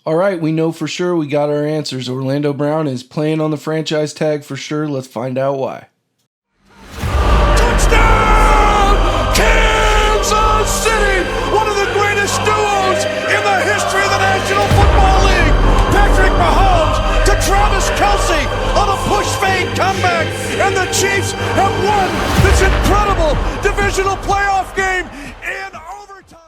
All right, we know for sure. We got our answers. Orlando Brown is playing on the franchise tag for sure. Let's find out why. Touchdown! Kansas City! One of the greatest duos in the history of the National Football League. Patrick Mahomes to Travis Kelce on a push fade comeback. And the Chiefs have won this incredible divisional playoff game in overtime.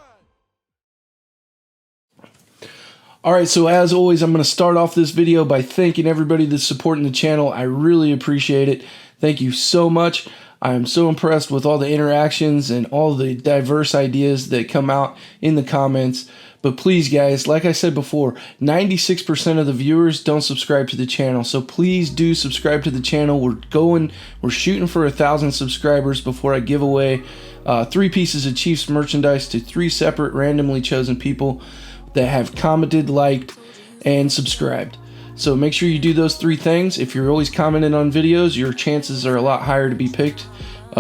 All right, so as always, I'm going to start off this video by thanking everybody that's supporting the channel. I really appreciate it. Thank you so much. I am so impressed with all the interactions and all the diverse ideas that come out in the comments. But please, guys, like I said before, 96% of the viewers don't subscribe to the channel. So please do subscribe to the channel. We're shooting for 1,000 subscribers before I give away 3 pieces of Chiefs merchandise to 3 separate randomly chosen people that have commented, liked, and subscribed. So make sure you do those 3 things. If you're always commenting on videos, your chances are a lot higher to be picked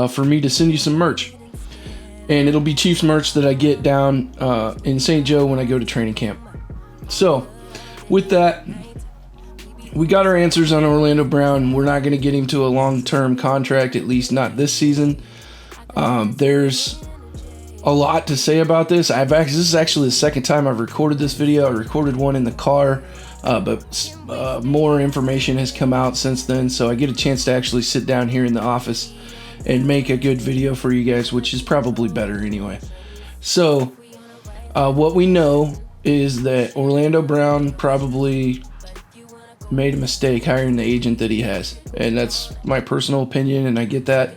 for me to send you some merch. And it'll be Chiefs merch that I get down in St. Joe when I go to training camp. So with that, we got our answers on Orlando Brown. We're not going to get him to a long-term contract, at least not this season. There's a lot to say about this. This is actually the second time I've recorded this video. I recorded one in the car, but more information has come out since then, so I get a chance to actually sit down here in the office and make a good video for you guys, which is probably better anyway. So what we know is that Orlando Brown probably made a mistake hiring the agent that he has, and that's my personal opinion, and I get that.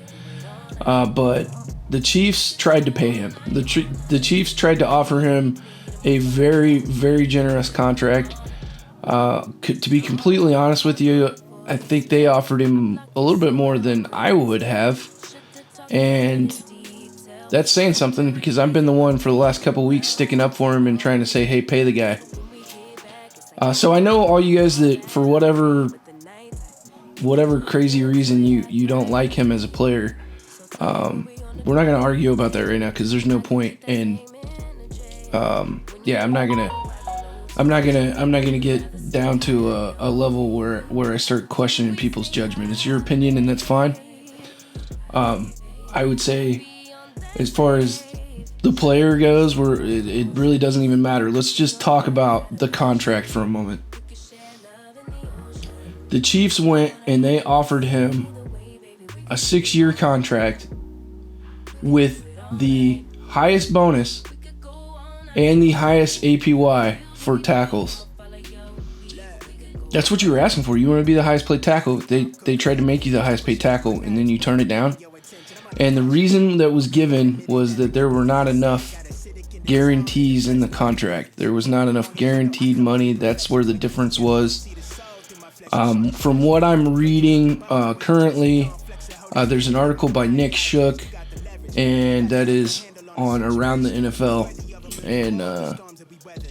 But the Chiefs tried to pay him. The Chiefs tried to offer him a very, very generous contract. To be completely honest with you, I think they offered him a little bit more than I would have. And that's saying something, because I've been the one for the last couple weeks sticking up for him and trying to say, hey, pay the guy. So I know all you guys that for whatever crazy reason you don't like him as a player. We're not going to argue about that right now, because there's no point. And yeah, I'm not gonna get down to a level where I start questioning people's judgment. It's your opinion, and that's fine. I would say, as far as the player goes, it really doesn't even matter. Let's just talk about the contract for a moment. The Chiefs went and they offered him a 6-year contract with the highest bonus and the highest APY for tackles. That's what you were asking for. You want to be the highest paid tackle. They tried to make you the highest paid tackle, and then you turn it down. And the reason that was given was that there were not enough guarantees in the contract. There was not enough guaranteed money. That's where the difference was. From what I'm reading currently, there's an article by Nick Shook, and that is on Around the NFL. And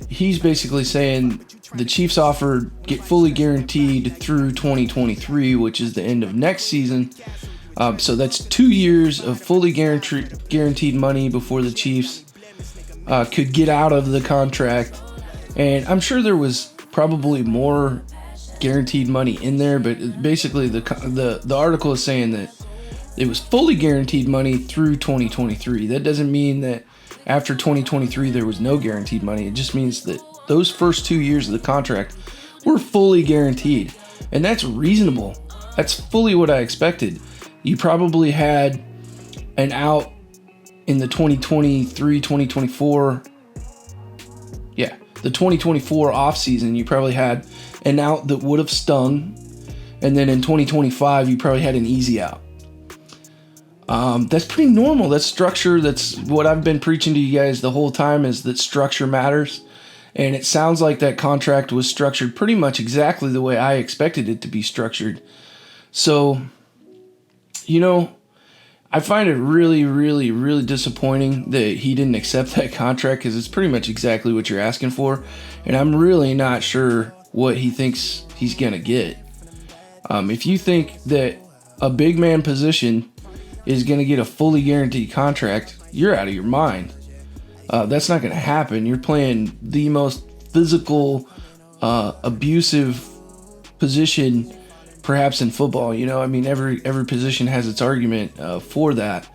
he's basically saying the Chiefs offered get fully guaranteed through 2023, which is the end of next season. So that's 2 years of fully guaranteed money before the Chiefs could get out of the contract. And I'm sure there was probably more guaranteed money in there, but basically the article is saying that it was fully guaranteed money through 2023. That doesn't mean that after 2023 there was no guaranteed money. It just means that those first 2 years of the contract were fully guaranteed, and that's reasonable. That's fully what I expected. You probably had an out in the 2023-2024, the 2024 offseason. You probably had an out that would have stung, and then in 2025 you probably had an easy out. That's pretty normal. That's structure. That's what I've been preaching to you guys the whole time, is that structure matters. And it sounds like that contract was structured pretty much exactly the way I expected it to be structured. So, I find it really, really, really disappointing that he didn't accept that contract, because it's pretty much exactly what you're asking for. And I'm really not sure what he thinks he's going to get. If you think that a big man position is going to get a fully guaranteed contract, you're out of your mind. That's not going to happen. You're playing the most physical abusive position perhaps in football. You know, I mean, every position has its argument for that.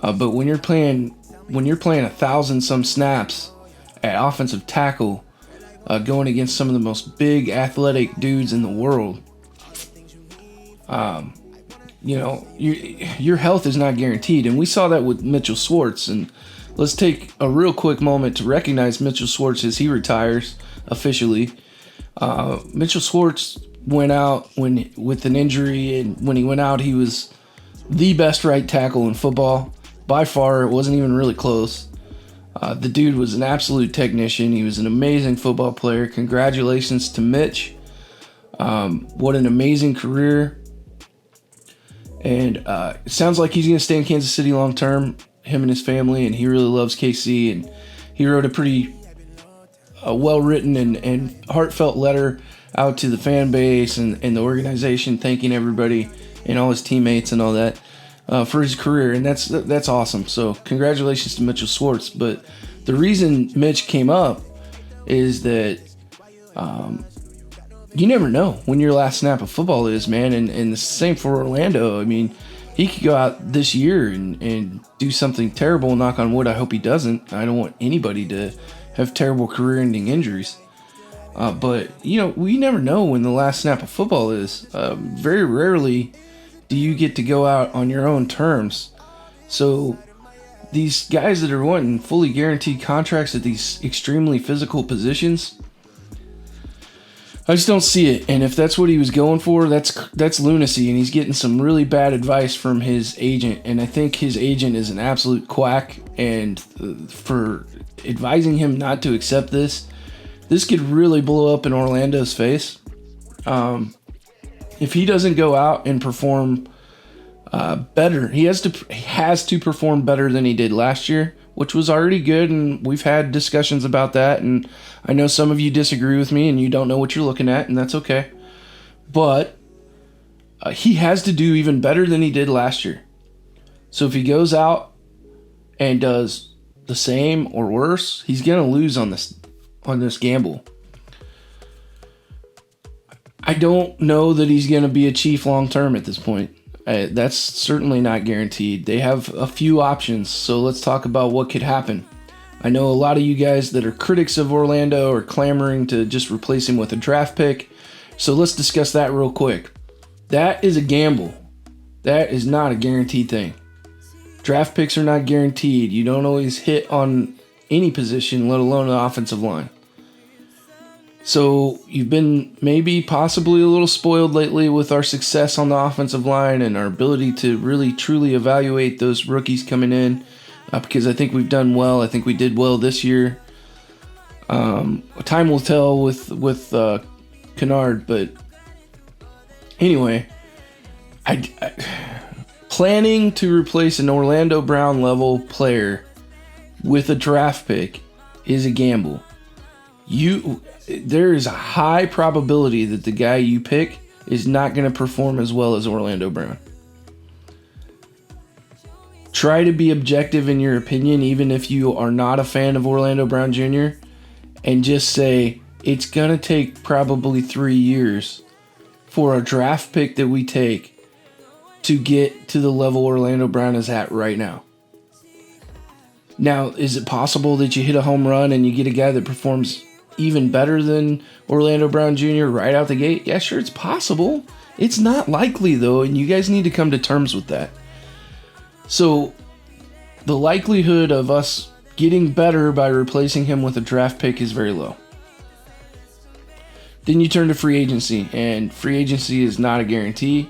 But when you're playing 1,000 some snaps at offensive tackle, going against some of the most big athletic dudes in the world, you know, your health is not guaranteed. And we saw that with Mitchell Schwartz. And let's take a real quick moment to recognize Mitchell Schwartz as he retires officially. Mitchell Schwartz went out with an injury, and when he went out, he was the best right tackle in football. By far, it wasn't even really close. The dude was an absolute technician. He was an amazing football player. Congratulations to Mitch. What an amazing career. And it sounds like he's going to stay in Kansas City long term, him and his family, and he really loves KC. And he wrote a pretty well-written and heartfelt letter out to the fan base and the organization, thanking everybody and all his teammates and all that for his career. And that's awesome. So congratulations to Mitchell Schwartz. But the reason Mitch came up is that you never know when your last snap of football is, man. And the same for Orlando. I mean, he could go out this year and do something terrible. Knock on wood, I hope he doesn't. I don't want anybody to have terrible career-ending injuries. But, you know, we never know when the last snap of football is. Very rarely do you get to go out on your own terms. So these guys that are wanting fully guaranteed contracts at these extremely physical positions, I just don't see it. And if that's what he was going for, that's lunacy. And he's getting some really bad advice from his agent. And I think his agent is an absolute quack. And for advising him not to accept this could really blow up in Orlando's face. If he doesn't go out and perform better, he has to perform better than he did last year, which was already good, and we've had discussions about that, and I know some of you disagree with me and you don't know what you're looking at, and that's okay. But he has to do even better than he did last year. So if he goes out and does the same or worse, he's going to lose on this gamble. I don't know that he's going to be a Chief long term at this point. That's certainly not guaranteed. They have a few options, so let's talk about what could happen. I know a lot of you guys that are critics of Orlando are clamoring to just replace him with a draft pick, so let's discuss that real quick. That is a gamble. That is not a guaranteed thing. Draft picks are not guaranteed. You don't always hit on any position, let alone the offensive line. So you've been maybe possibly a little spoiled lately with our success on the offensive line and our ability to really truly evaluate those rookies coming in, because I think we've done well. I think we did well this year. Time will tell with Kennard, but anyway, planning to replace an Orlando Brown level player with a draft pick is a gamble. There is a high probability that the guy you pick is not going to perform as well as Orlando Brown. Try to be objective in your opinion, even if you are not a fan of Orlando Brown Jr., and just say it's going to take probably 3 years for a draft pick that we take to get to the level Orlando Brown is at right now. Now, is it possible that you hit a home run and you get a guy that performs even better than Orlando Brown Jr. right out the gate? Yeah, sure, it's possible. It's not likely, though, and you guys need to come to terms with that. So, the likelihood of us getting better by replacing him with a draft pick is very low. Then you turn to free agency, and free agency is not a guarantee.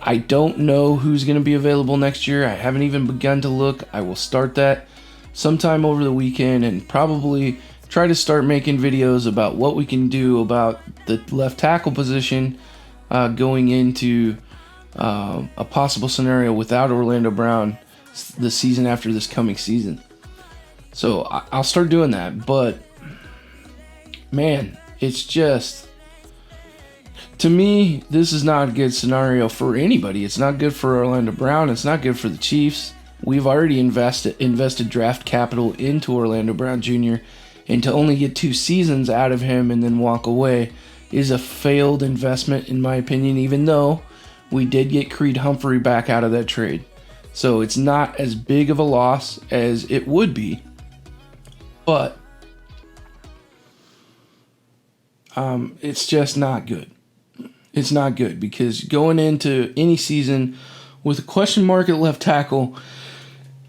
I don't know who's going to be available next year. I haven't even begun to look. I will start that sometime over the weekend and probably try to start making videos about what we can do about the left tackle position going into a possible scenario without Orlando Brown the season after this coming season. So I'll start doing that. But, man, it's just, to me, this is not a good scenario for anybody. It's not good for Orlando Brown. It's not good for the Chiefs. We've already invested draft capital into Orlando Brown Jr., And to only get 2 seasons out of him and then walk away is a failed investment, in my opinion, even though we did get Creed Humphrey back out of that trade. So it's not as big of a loss as it would be, but it's just not good. It's not good because going into any season with a question mark at left tackle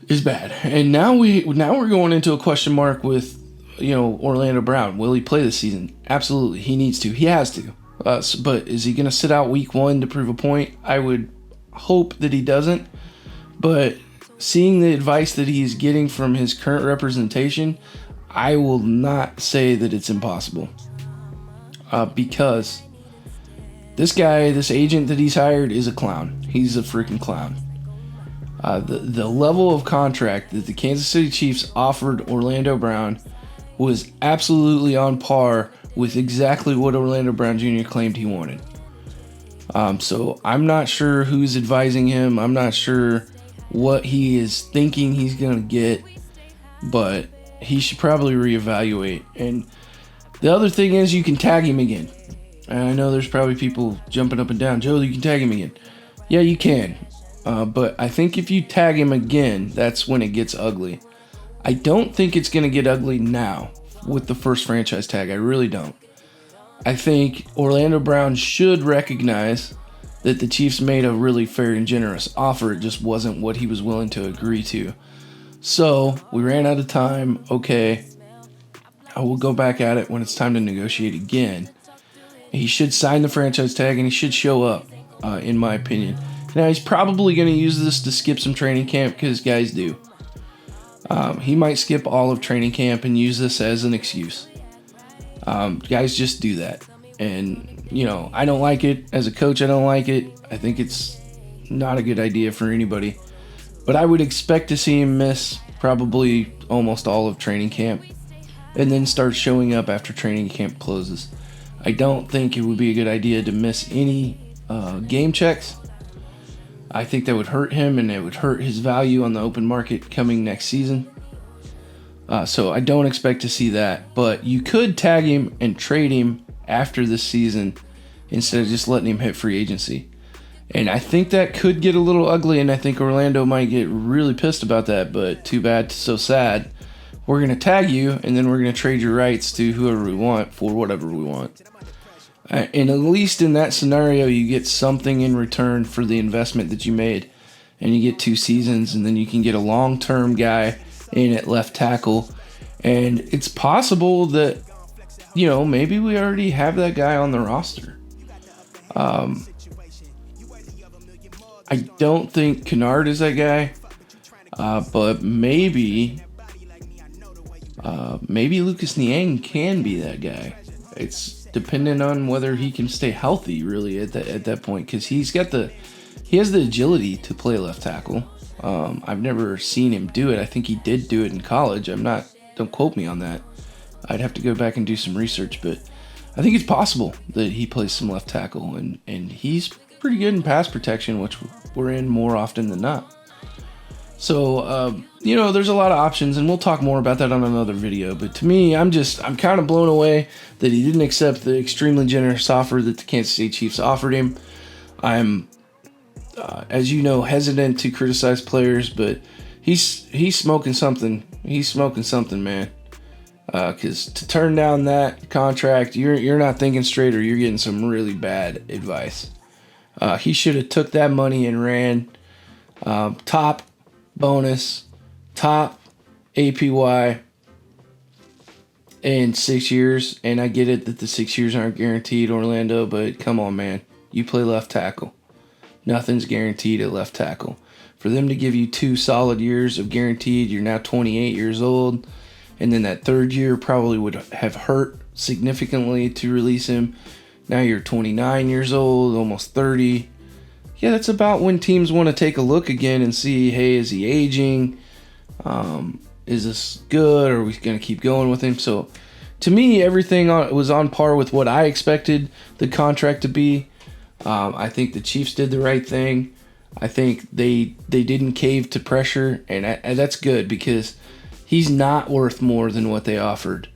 is bad. And now we're going into a question mark with, Orlando Brown. Will he play this season? Absolutely, he needs to. He has to. But is he going to sit out week 1 to prove a point? I would hope that he doesn't. But seeing the advice that he's getting from his current representation, I will not say that it's impossible. Because this guy, this agent that he's hired, is a clown. He's a freaking clown. The level of contract that the Kansas City Chiefs offered Orlando Brown was absolutely on par with exactly what Orlando Brown Jr. claimed he wanted. So I'm not sure who's advising him. I'm not sure what he is thinking he's going to get, but he should probably reevaluate. And the other thing is you can tag him again. And I know there's probably people jumping up and down. Joe, you can tag him again. Yeah, you can. But I think if you tag him again, that's when it gets ugly. I don't think it's going to get ugly now with the first franchise tag. I really don't. I think Orlando Brown should recognize that the Chiefs made a really fair and generous offer. It just wasn't what he was willing to agree to. So we ran out of time. Okay, I will go back at it when it's time to negotiate again. He should sign the franchise tag and he should show up, in my opinion. Now, he's probably going to use this to skip some training camp because guys do. He might skip all of training camp and use this as an excuse. Guys just do that. And, I don't like it. As a coach, I don't like it. I think it's not a good idea for anybody. But I would expect to see him miss probably almost all of training camp and then start showing up after training camp closes. I don't think it would be a good idea to miss any game checks. I think that would hurt him and it would hurt his value on the open market coming next season. So I don't expect to see that. But you could tag him and trade him after this season instead of just letting him hit free agency. And I think that could get a little ugly, and I think Orlando might get really pissed about that, but too bad, so sad. We're going to tag you, and then we're going to trade your rights to whoever we want for whatever we want. And at least in that scenario, you get something in return for the investment that you made. And you get 2 seasons, and then you can get a long-term guy in at left tackle. And it's possible that, maybe we already have that guy on the roster. I don't think Kennard is that guy, but maybe Lucas Niang can be that guy. It's dependent on whether he can stay healthy really at that point, because he has the agility to play left tackle. I've never seen him do it. I think he did do it in college. Don't quote me on that. I'd have to go back and do some research, but I think it's possible that he plays some left tackle, and he's pretty good in pass protection, which we're in more often than not. So, there's a lot of options, and we'll talk more about that on another video. But to me, I'm kind of blown away that he didn't accept the extremely generous offer that the Kansas City Chiefs offered him. I'm, as you know, hesitant to criticize players, but he's smoking something. He's smoking something, man. Because to turn down that contract, you're not thinking straight, or you're getting some really bad advice. He should have took that money and ran top bonus, top APY in 6 years. And I get it that the 6 years aren't guaranteed, Orlando, but come on, man. You play left tackle. Nothing's guaranteed at left tackle. For them to give you 2 solid years of guaranteed, you're now 28 years old. And then that third year probably would have hurt significantly to release him. Now you're 29 years old, almost 30. Yeah, that's about when teams want to take a look again and see, hey, is he aging? Is this good? Are we going to keep going with him? So to me, everything was on par with what I expected the contract to be. I think the Chiefs did the right thing. I think they didn't cave to pressure, and that's good because he's not worth more than what they offered.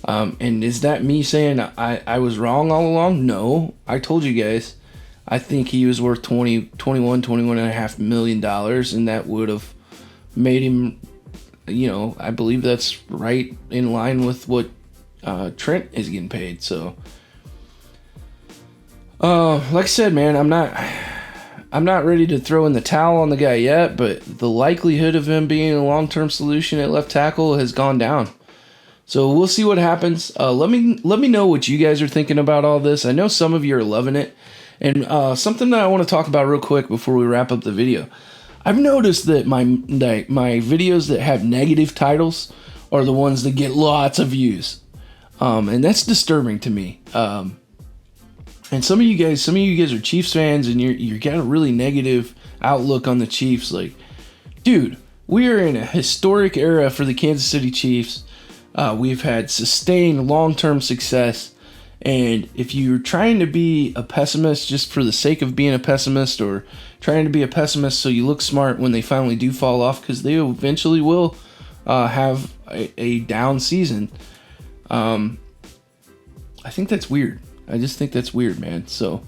And is that me saying I was wrong all along? No, I told you guys. I think he was worth $21.5 million, and that would have made him, I believe that's right in line with what Trent is getting paid. So, like I said, man, I'm not ready to throw in the towel on the guy yet, but the likelihood of him being a long-term solution at left tackle has gone down. So we'll see what happens. Let me know what you guys are thinking about all this. I know some of you are loving it. And something that I want to talk about real quick before we wrap up the video. I've noticed that my videos that have negative titles are the ones that get lots of views. And that's disturbing to me. And some of you guys are Chiefs fans, and you got a really negative outlook on the Chiefs. Like, dude, we are in a historic era for the Kansas City Chiefs. We've had sustained long-term success. And if you're trying to be a pessimist just for the sake of being a pessimist, or trying to be a pessimist so you look smart when they finally do fall off, because they eventually will have a down season, I think that's weird. I just think that's weird, man. So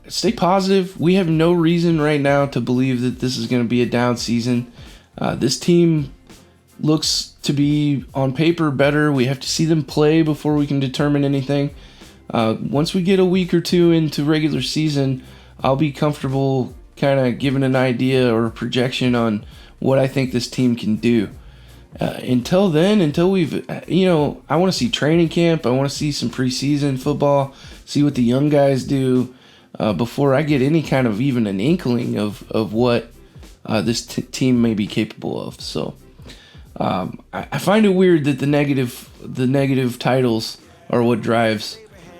stay positive. We have no reason right now to believe that this is going to be a down season. This team looks to be on paper better. We have to see them play before we can determine anything. Once we get a week or two into regular season, I'll be comfortable kind of giving an idea or a projection on what I think this team can do. Until then, until we've, I want to see training camp. I want to see some preseason football, see what the young guys do before I get any kind of even an inkling of what this team may be capable of. So I find it weird that the negative titles are what drives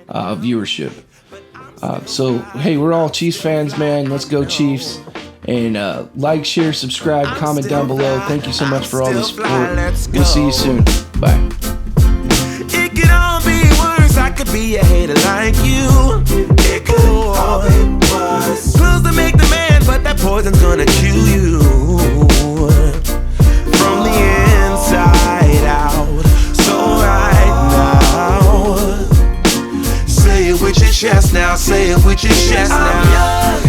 viewership. So hey, we're all Chiefs fans, man. Let's go Chiefs. And like, share, subscribe, comment down below. Thank you so much for all the support. We'll see you soon. Bye. It could all be worse. I could be a hater like you. It could all be worse. Pills to make the man, but that poison's gonna chew you from the inside out. So right now, say it with your chest now. Say it with your chest now.